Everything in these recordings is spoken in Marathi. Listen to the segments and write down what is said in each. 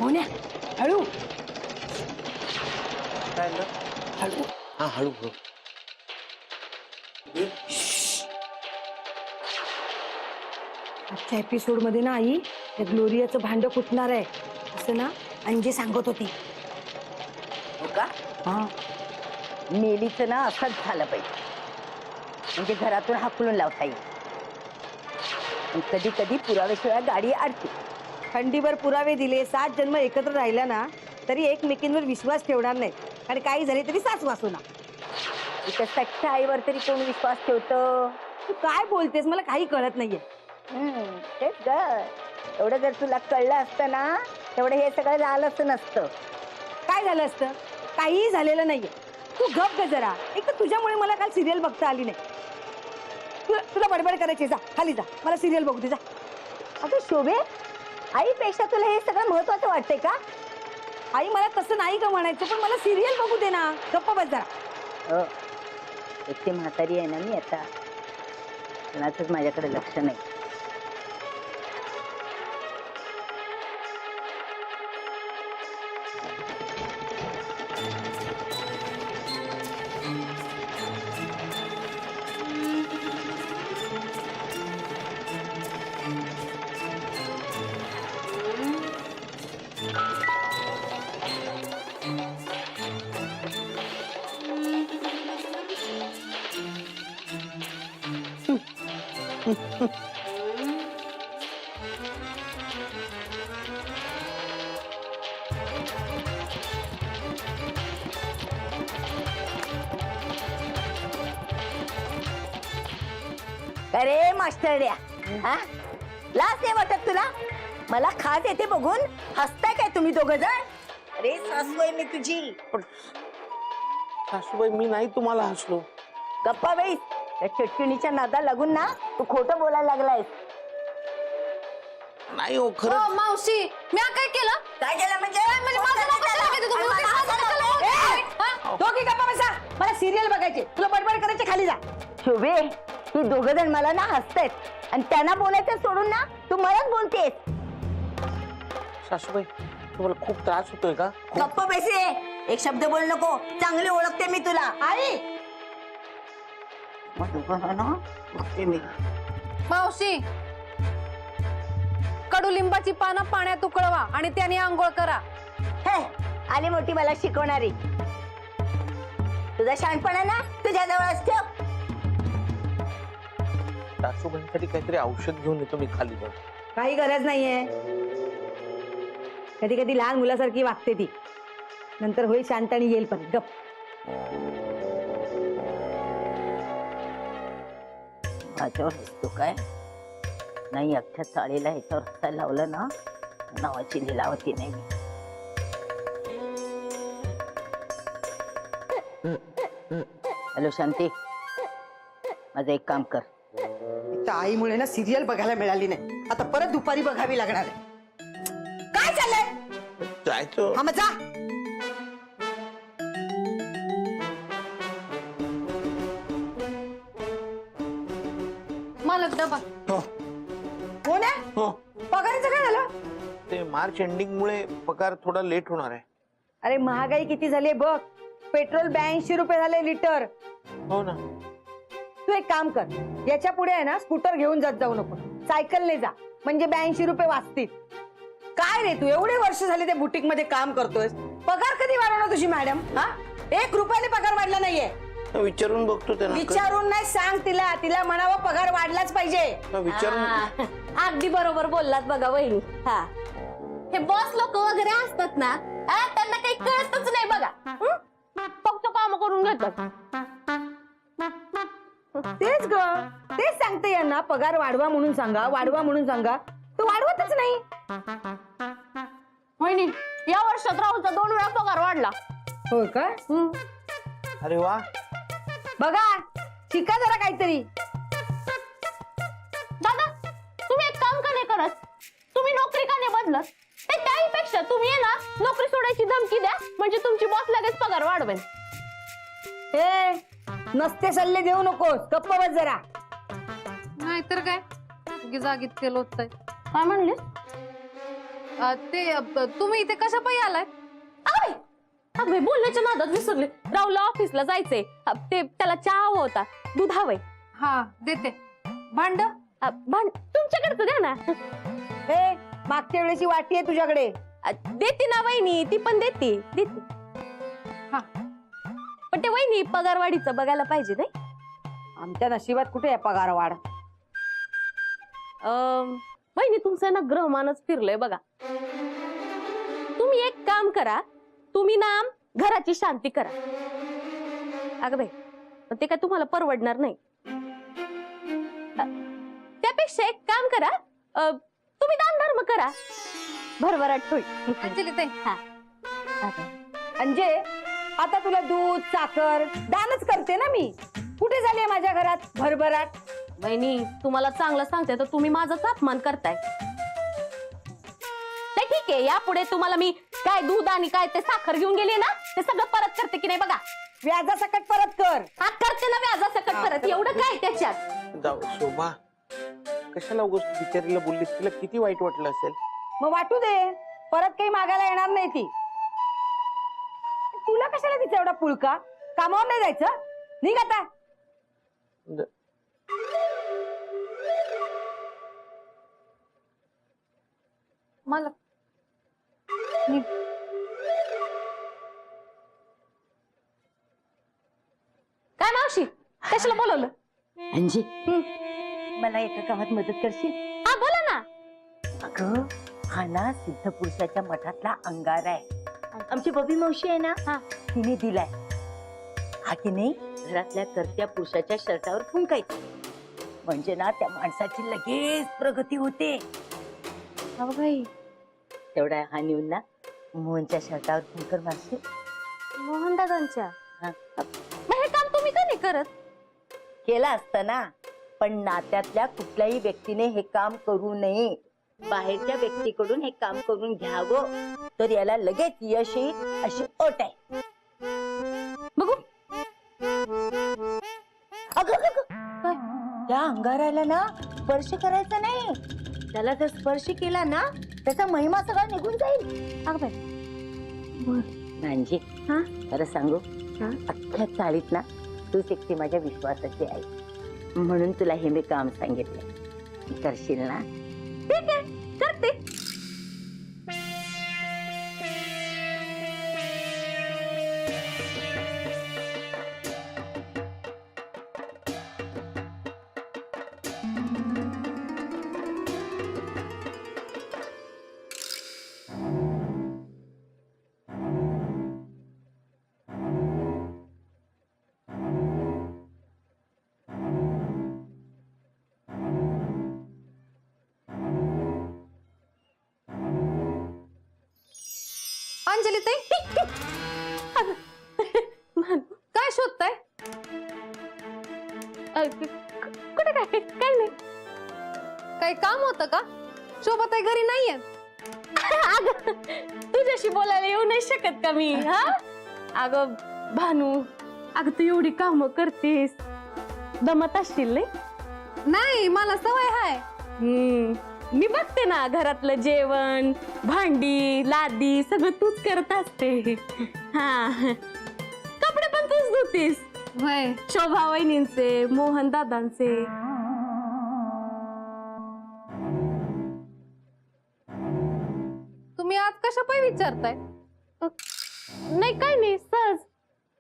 मोन्या हळू काय ना हळू. हा हळू हळू आजच्या एपिसोड मध्ये ना आई त्या ग्लोरियाचं भांड फुटणार आहे असं ना अंजी सांगत होती. हो का? हा मेलीचं ना असंच झालं पाहिजे, म्हणजे घरातून हाकलून लावता येईल. कधी कधी पुराव्याशिवाय गाडी अडते. खंडीभर पुरावे दिले, 7 जन्म एकत्र राहिला ना तरी एकमेकींवर विश्वास ठेवणार नाही आणि काही झाले तरी सास वाचू ना. इथं सख्या आईवर तरी कोण विश्वास ठेवतं? तू काय बोलतेस मला काही कळत नाहीये. तेच ग, एवढं जर तुला कळलं असतं ना तेवढं हे सगळं झालंच नसतं. काय झालं असतं? काहीही झालेलं नाहीये. तू गप ग जरा. एक तर तुझ्यामुळे मला काल सिरियल बघता आली नाही. तुला बडबड करायची, जा खाली जा, मला सिरियल बघू दे जा. अगं शोभे, आईपेक्षा तुला हे सगळं महत्वाचं वाटतंय का? आई मला तसं नाही का म्हणायचं, पण मला सिरियल बघू दे ना. गप्प बस जरा. एकटी म्हातारी आहे ना मी आता, कोणाचंच माझ्याकडे लक्ष नाही. अरे मास्टरड्या, हा लाज नाही वाटत तुला? मला खास येते बघून हसताय काय तुम्ही दोघ जण? अरे सासू आहे मी तुझी. सासूबाई मी नाही तुम्हाला हसलो. गप्पा बाई, त्या चिटकिणीच्या नादा लागून ना तू खोटं बोलायला लागलायस. नाही हो खरं. मावशी मी काय केलं? काय केलं म्हणजे? दोघी गप्पा बसा, मला सिरियल बघायचे. तुला बडबड करायची, खाली जा. शोभे, ही दोघ जण मला ना हसतायत आणि त्यांना बोलायचं सोडून ना तू मलाच बोलतेस. सासूबाई तुम्हाला खूप त्रास होतोय का? गप्प बैसे, एक शब्द बोल नको. चांगले ओळखते मी तुला. आई बघते मी. मावशी, कडुलिंबाची पानं पाण्यात उकळवा आणि त्याने आंघोळ करा. हे आली मोठी मला शिकवणारी. तुझा शहाणपणा ना तुझ्या जवळच ठेव. सासूबाईंसाठी काहीतरी औषध घेऊन येतो मी खाली जाऊन. काही गरज नाहीये. कधी कधी लहान मुलासारखी वागते ती, नंतर होईल शांत आणि येईल पण. गप. माझ्यावर हसतो काय? नाही, अख्ख्या चाळीला ह्याच्यावर हसायला लावलं ना, नावाची लिलावती नाही मी. हॅलो शांती, माझं एक काम कर. त्या आईमुळे ना सिरियल बघायला मिळाली नाही, आता परत दुपारी बघावी लागणार आहे. काय चाललंय? जायचं. हा मग जा. मालक डबा. हो कोण आहे? हो, पगाराचं काय झालं? ते मार्च एंडिंग मुळे पगार थोडा लेट होणार आहे. अरे महागाई किती झाली बघ. पेट्रोल 82 रुपये झाले लिटर. हो ना. तू एक काम कर, याच्या पुढे आहे ना स्कूटर घेऊन जात जाऊ नको, सायकलने जा, म्हणजे 82 रुपये वाचतील. काय रे तू एवढे वर्ष झाले त्या बुटीक मध्ये काम करतोयस, पगार कधी वाढवणार तुझी मॅडम? हा, 1 रुपयाने पगार वाढला नाहीये. विचारून बघतो त्यांना. विचारून नाही, सांग तिला. तिला म्हणावं पगार वाढलाच पाहिजे. विचारून. अगदी बरोबर बोललात बघा वहिनी. हा, हे बॉस लोक वगैरे असतात ना, त्यांना काही कळतच नाही बघा. फक्त काम करून घेतात. तेच ग, तेच सांगते यांना, पगार वाढवा म्हणून सांगा, वाढवा म्हणून सांगा. तो वाढवतच नाही. वहिनी, या वर्षात राहुलचा 2 वेळा पगार वाढला. हो का? अरे वा. बघा, शिका जरा काहीतरी. दादा, तुम्ही एक काम का नाही करत? तुम्ही नोकरी का नाही बदलत? त्याहीपेक्षा तुम्ही आहे ना नोकरी सोडायची धमकी द्या, म्हणजे तुमची बॉस लगेच पगार वाढवेल. हे नसते सल्ले देऊ नकोस, गप्प बस जरा. नाहीतर काय, जागीत तेल होतंय. काय म्हणले? तुम्ही इथे कशा पायी आलाय? अबे बोलण्याच्या नादात विसरले. राहुलला ऑफिसला जायचंय. ते त्याला चहा हवा होता. दूध हवंय. हा देते. भांड तुमच्याकडे द्या ना. हे मागच्या वेळेची वाटी आहे तुझ्याकडे. देते ना वहिनी, ती पण देते. हा. पण ते वहिनी पगारवाढीचं बघायला पाहिजे नाही. आमच्या नशिबात कुठे आहे पगार वाढ. वहिनी तुमचं ना ग्रहमानच फिरलंय बघा. तुम्ही एक काम करा, तुम्ही ना घराची शांती करा. अगं बाई पण ते काय तुम्हाला परवडणार नाही. त्यापेक्षा एक काम करा, तुम्ही दान धर्म करा, भरभराट होईल. अंजली ताई हा. म्हणजे आता तुला दूध साखर दानच करते ना मी. कुठे झाली माझ्या घरात भरभराट. वहिनी तुम्हाला चांगलं सांगते तर तुम्ही माझाच अपमान करताय. नाही ठीक आहे, यापुढे तुम्हाला मी काय दूध आणि काय ते साखर घेऊन गेली ना ते सगळं परत करते की नाही बघा. व्याजासकट परत कर. हा करते ना व्याजासकट परत. एवढं काय त्याच्यात. जाऊ शोभा, कशाला उगाच बिचारीला बोललीस? तिला किती वाईट वाटलं असेल. मग वाटू दे, परत काही मागायला येणार नाही ती. तुला कशाला तिचा एवढा पुळका. कामावर नाही जायचं. निघ आता. मला काय मावशी कशाला बोलवलं? अंजी मला एका कामात मदत करशील? हा बोला ना. अगं हा ना सिद्ध पुरुषाच्या मठातला अंगार आहे. आमची बबी मावशी आहे ना, हा. तिने दिलाय. हा की नाही घरातल्या करत्या पुरुषाच्या शर्टावर फुंकायचं. म्हणजे ना त्या माणसाची लगेच प्रगती होते. अगं बाई तेवढा हा नेऊन ना मोहनच्या शर्टावर फुंकर मारशील? मोहन दादांच्या. हा. मग हे काम तुम्ही का नाही करत? केलं असतं ना, पण नात्यातल्या कुठल्याही व्यक्तीने हे काम करू नये. बाहेरच्या व्यक्तीकडून हे काम करून घ्यावं तर याला लगेच यश येईल अशी अट आहे. बघू. अगं अगं, अगं. काय? त्या अंगाराला ना स्पर्श करायचा नाही. त्याला जर स्पर्श केला ना त्याचा महिमा सगळा निघून जाईल. अगं बाई म्हणजे हा? खरं सांगू, हा? अख्ख्या चाळीत ना तूच एकटी माझ्या विश्वासाची आहे. म्हणून तुला हे मी काम सांगितलंय. करशील ना? ठीक आहे करते. अंजली ताई काय शोधताय? कुठे काय काय नाही. काही काम होतं का? शोभाताई घरी नाहीये. अगं तुझ्याशी बोलायला येऊ नाही शकत का मी? हा अगं भानू, अगं तू एवढी कामं करतेस, दमत असतील नाही? नाही मला सवय आहे. मी बघते ना घरातलं जेवण भांडी लादी सगळं तूच करत असते. हा कपडे पण तूच धुतीस. होय. शोभा वहिनींचे, मोहन दादांचे. तुम्ही आज कशा पायी विचारताय? नाही काय नाही सहज.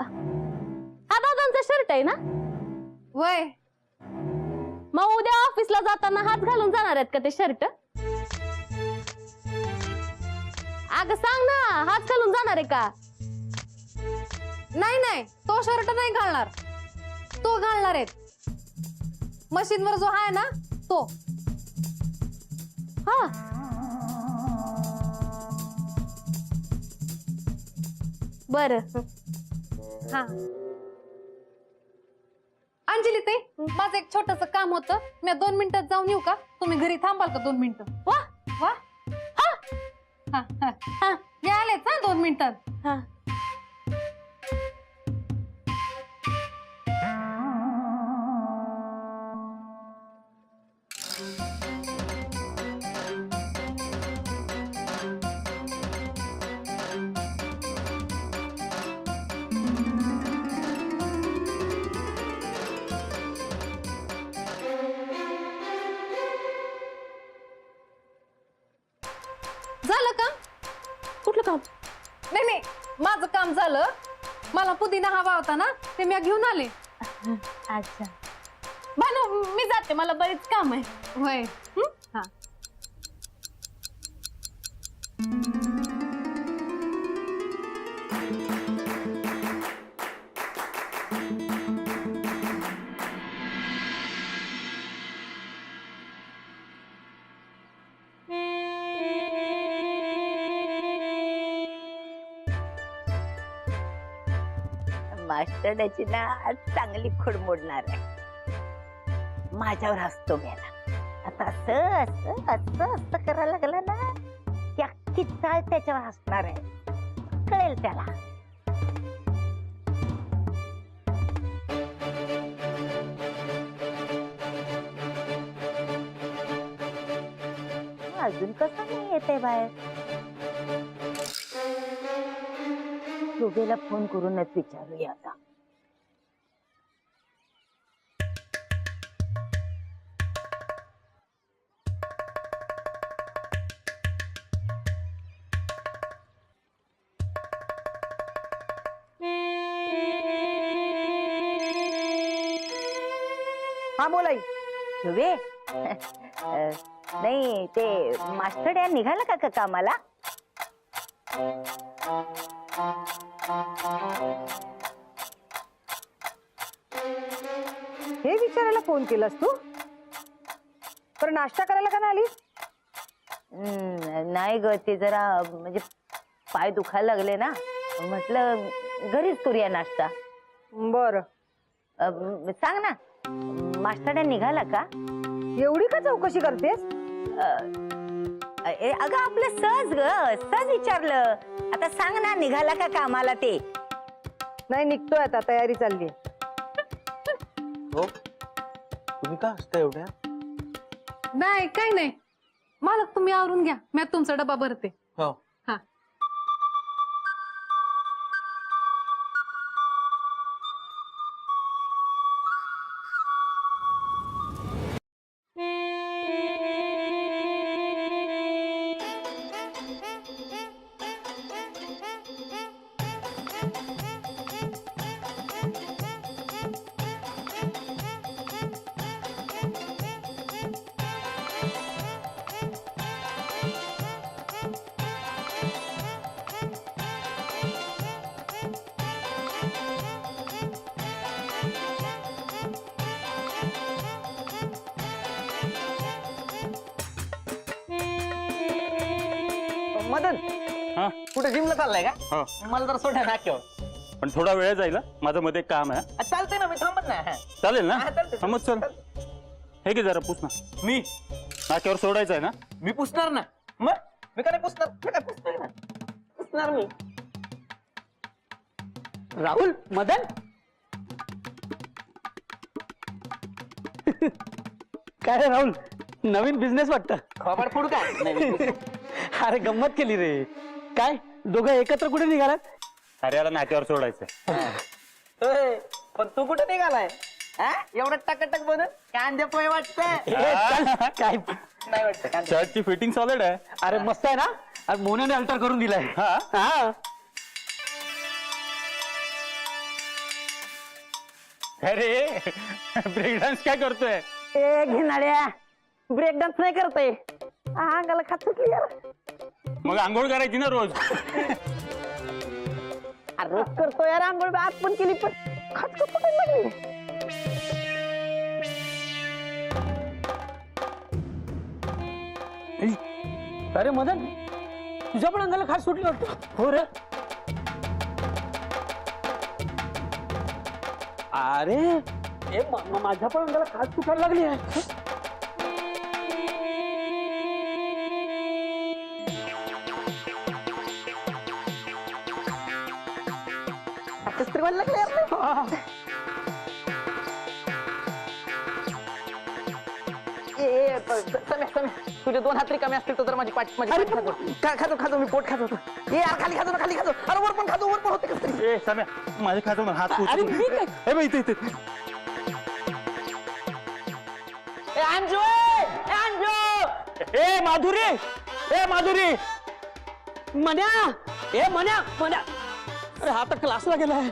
हा दादांचा शर्ट आहे ना? वय मग उद्या ऑफिसला जाताना हात घालून जाणार आहेत का ते शर्ट? अगं सांग ना, हात घालून जाणार आहे का? नाही नाही तो शर्ट नाही घालणार. तो घालणार आहेत. मशीनवर जो आहे ना तो. हा बर. हा अंजली ताई माझं एक छोटस काम होतं. मी 2 मिनिटात जाऊन येऊ का? तुम्ही घरी थांबाल का 2 मिनिटं? वा वा हा हा हा हा मी आलेच ना 2 मिनिटात. हा. कुठलं काम? नाही नाही, माझं काम झालं. मला पुदिना हवा होता ना, ते मी घेऊन आले. अच्छा. भानू मी जाते, मला बरीच काम आहे. होय. हा. मास्टरची ना आज चांगली खोड मोडणार आहे. माझ्यावर हसतो गेला. आता असं असं असं असं करायला लागला ना की अख्खी चाळ त्याच्यावर हसणार आहे. कळेल त्याला. अजून कसं नाही येते बाहेर. शोभेला फोन करूनच विचारूया आता. हा बोलाई. शोभे नाही ते मास्टर या निघाला का कामाला? हे विचारायला फोन केलास तू? तर नाश्ता करायला का नाही आलीस? नाही ग, ते जरा म्हणजे पाय दुखायला लागले ना, म्हटलं घरीच करूया नाश्ता. बर. सांग ना, मास्टर निघाला का? एवढी का चौकशी करतेस? अगं आपलं सहज ग, सहज विचारलं. आता सांग ना, निघाला का कामाला ते? नाही, निघतोय आता, तयारी चालली. हो, तुम्ही का हसता एवढ्या? नाही काही नाही, मालक तुम्ही आवरून घ्या, मी आता तुमचा डबा भरते. हो. हा. मदन, हा कुठे जिमला चाललाय का? हा. मला जरा सोडा नाक्यावर. पण थोडा वेळ जाईल हा. माझं मध्ये एक काम आहे. चालते ना, मी थांबत ना. चालेल ना? हा, चालतंय. हा, मग चल. हे घे जरा पुस ना. मी नाक्यावर सोडायचं आहे ना? मी पुसणार ना. मग मी काय पुसणार? मी काय पुसणार ना? पुसणार मी. राहुल, मदन काय रे राहुल, नवीन बिझनेस वाटतं. खबर फोडू काय? नाही, अरे गंमत केली रे. काय दोघं एकत्र कुठे निघालात? अरे याला नाक्यावर सोडायचंय. होय, पण तू कुठे निघालाय? हा, एवढं टकटक बनून कांदे पोहे वाटतंय? काय नाही वाटतं कांदे. शर्टची फिटिंग सॉलिड आहे. अरे मस्त आहे ना. अरे मोन्याने अल्टर करून दिलाय. हा हा. अरे ब्रेक डान्स काय करतोय? ए घेणाऱ्या, ब्रेक डान्स नाही करतोय. अंगाला खात सुटली यार. मग आंघोळ करायची ना रोज. रोज करतो यार आंघोळ. आज पण केली, पण खात कुठे लागली. अरे मदन, तुझ्या पण अंगाला खास सुटली वाटतं. हो रे. अरे माझ्या पण अंगाला खास सुटायला लागली आहे. कसं तरी व्हायला लागलं यार. तुझे 2 हात रिकामे असतील तर माझी पाठ माझी खातो मी पोट खातो. ए यार, खाली खातो ना, खाली खातो. अरे वर पण होते कसं तरी. ए सम्या, माझे खातो ना हात. अरे मी काय? ए बाई, इथे इथे. अंजू, ए माधुरी, ए माधुरी. मन्या ए मन्या मन्या अरे हा तर क्लासला गेलाय.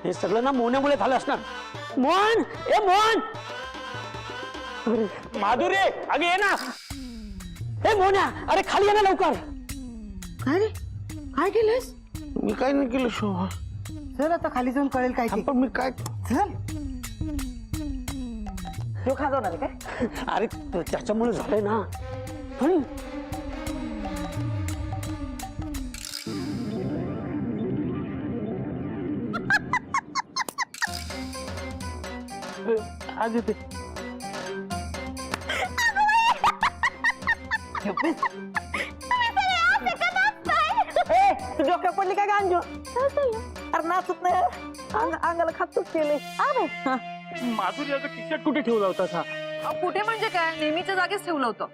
हे सगळं ना मोन्यामुळे झालं असणार. मोहन ए मोहन माधुरी अगे ये ना. ए मोन्या अरे खाली ये ना लवकर. काय रे काय केलंस? मी काय नाही केलं शोभा. चल आता खाली जाऊन कळेल काय ते. पण मी काय चल. तो खाजवणार काय? अरे त्याच्यामुळे झालंय ना. हं. आज येते. तू डोक्यात पडली काय गांजो? अरे नाचत नाही अंगाला खातच केले. माधुरी अगं टी शर्ट कुठे ठेवला होता हा? कुठे म्हणजे काय नेहमीच्या जागेच ठेवलं होतं.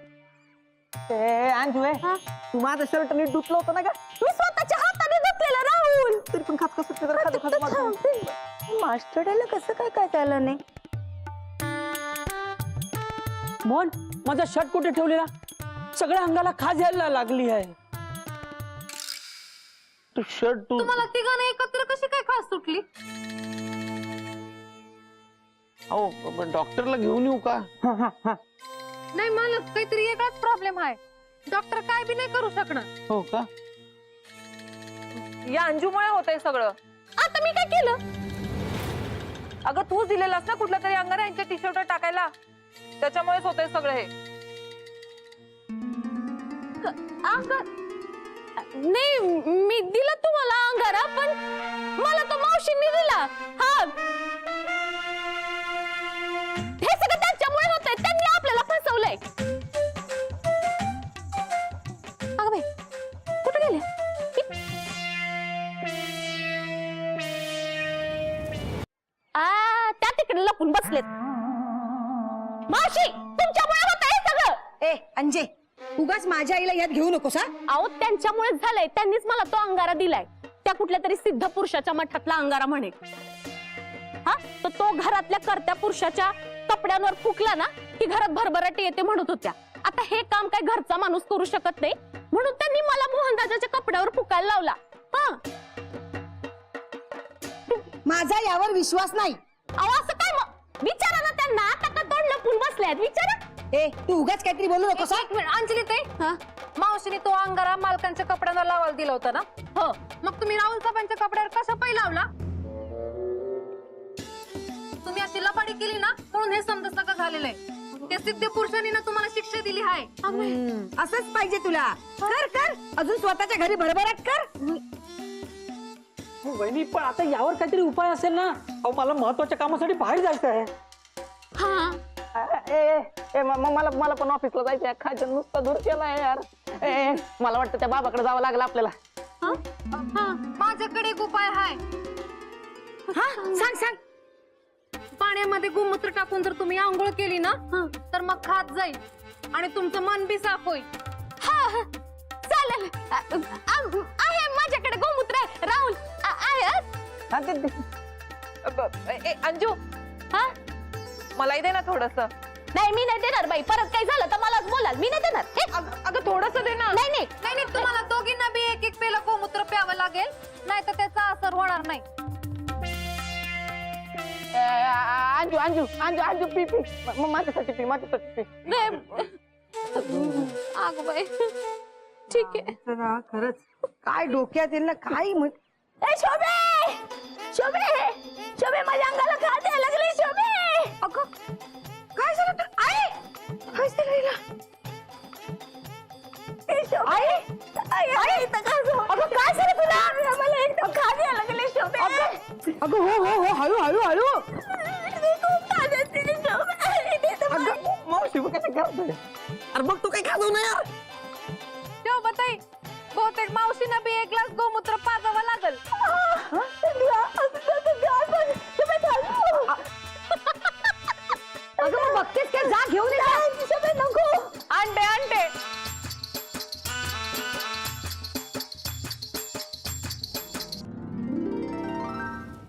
अंजू तू माझं शर्ट नीट धुतलं होतं ना का? तू स्वतःच्या हाताने धुतलेलं राहुल. तरी पण खात कसं मास्टरला कसं काय काय झालं नाही? मोहन माझा शर्ट कुठे ठेवलेला? सगळ्या अंगाला खाज यायला लागली आहे. तू शर्ट तू तुम्हाला तिघांना एकत्र कशी काय खास सुटली? अहो डॉक्टरला घेऊन येऊ का? नाही मला काहीतरी वेगळाच प्रॉब्लेम आहे. डॉक्टर काय बी नाही करू शकणार. हो का? या अंजूमुळे होतंय सगळं. आता मी काय केलं? अगं तूच दिलेलास ना कुठल्या तरी अंगाने यांच्या टी शर्ट टाकायला. त्याच्यामुळेच होतंय सगळं हे. नाही मी दिला तुम्हाला अंगारा पण मला तो मावशींनी दिला. हा हे सगळं त्यांच्यामुळे होतंय. त्यांनी आपल्याला फसवलंय. अगं बाई कुठे गेले? त्या तिकडे लपून बसलेत. मावशी तुमच्यामुळे होतंय सगळं. ए अंजे उगाच माझ्या आईला यात घेऊ नकोस हा. अहो त्यांच्यामुळेच झालंय. त्यांनीच मला तो अंगारा दिलाय. त्या कुठल्या तरी सिद्ध पुरुषाच्या मठातला अंगारा म्हणे. हा तर तो घरातल्या करत्या पुरुषाच्या कपड्यांवर फुकला ना की घरात भरभराटी येते म्हणत होत्या. आता हे काम काय घरचा माणूस करू शकत नाही म्हणून त्यांनी मला मोहनदादाच्या कपड्यावर फुकायला लावला. हा माझा यावर विश्वास नाही. अहो असं काय मग विचारा ना त्यांना. आता का तोंड लपून बसल्यात विचारा. ए तू उगाच काहीतरी बोलू नकोस हा. एक मिनिट अंजली ताई, मावशीने तो अंगारा मालकांच्या कपड्यांना लावायला दिला होता ना? हो मग तुम्ही राहुल साहेबांच्या कपड्यावर कसा पै लावला? तुम्ही अशी लपाडी केली ना म्हणून हे समजत नका झालेलं आहे. त्या सिद्ध पुरुषांनी ना तुम्हाला शिक्षा दिली आहे. असंच पाहिजे तुला. कर कर अजून स्वतःच्या घरी भरभराट कर. वहिनी पण आता यावर काहीतरी उपाय असेल ना. अहो मला महत्वाच्या कामासाठी बाहेर जायचं आहे. हा मला पण ऑफिसला जायचंय. खायचा नुसता दूर केलाय यार. मला वाटतं त्या बाबाकडे जावं लागलं आपल्याला. माझ्याकडे एक उपाय आहे. हा सांग सांग. पाण्यामध्ये गोमूत्र टाकून जर तुम्ही आंघोळ केली ना तर मग खात जाईल आणि तुमचं मन बी साफ होईल. हा चालेल. आहे माझ्याकडे गोमूत्र आहे. राहुल आहे. अंजू हा मलाही दे ना थोडस. नाही मी नाही देणार बाई. परत काही झालं तर मलाच बोलाल. मी नाही देणार. अगं थोडस दे ना. नाही नाही नाही नाही तुम्हाला दोघींना बी एक एक पेला गोमूत्र प्यावं लागेल नाही तर त्याचा असर होणार नाही. अंजू अंजू अंजू अंजू पी पी माझ्यासाठी पी माझ्यासाठी पी. अगं बाई ठीक आहे. खरंच काय डोक्यात येईल ना काय शोभे शोभे शोभे माझ्या अंगाला खाज यायला लागली. शोभे अगं काय झालं तर आई काय झालं हिला? अगं काय झालं तुला? मला एकदम खाज यायला लागली. शोभे अगं हो हो हो हळू हळू हळू. खूप खाज येते शोभे. मावशी मग कसं करतोय? अरे मग तू काही खाजू ना यार. शोभाताई बहुतेक मावशीनं बी एक ग्लास गोमूत्र पाजावं लागल. अगं मग बघतेस काय जा घेऊन ये.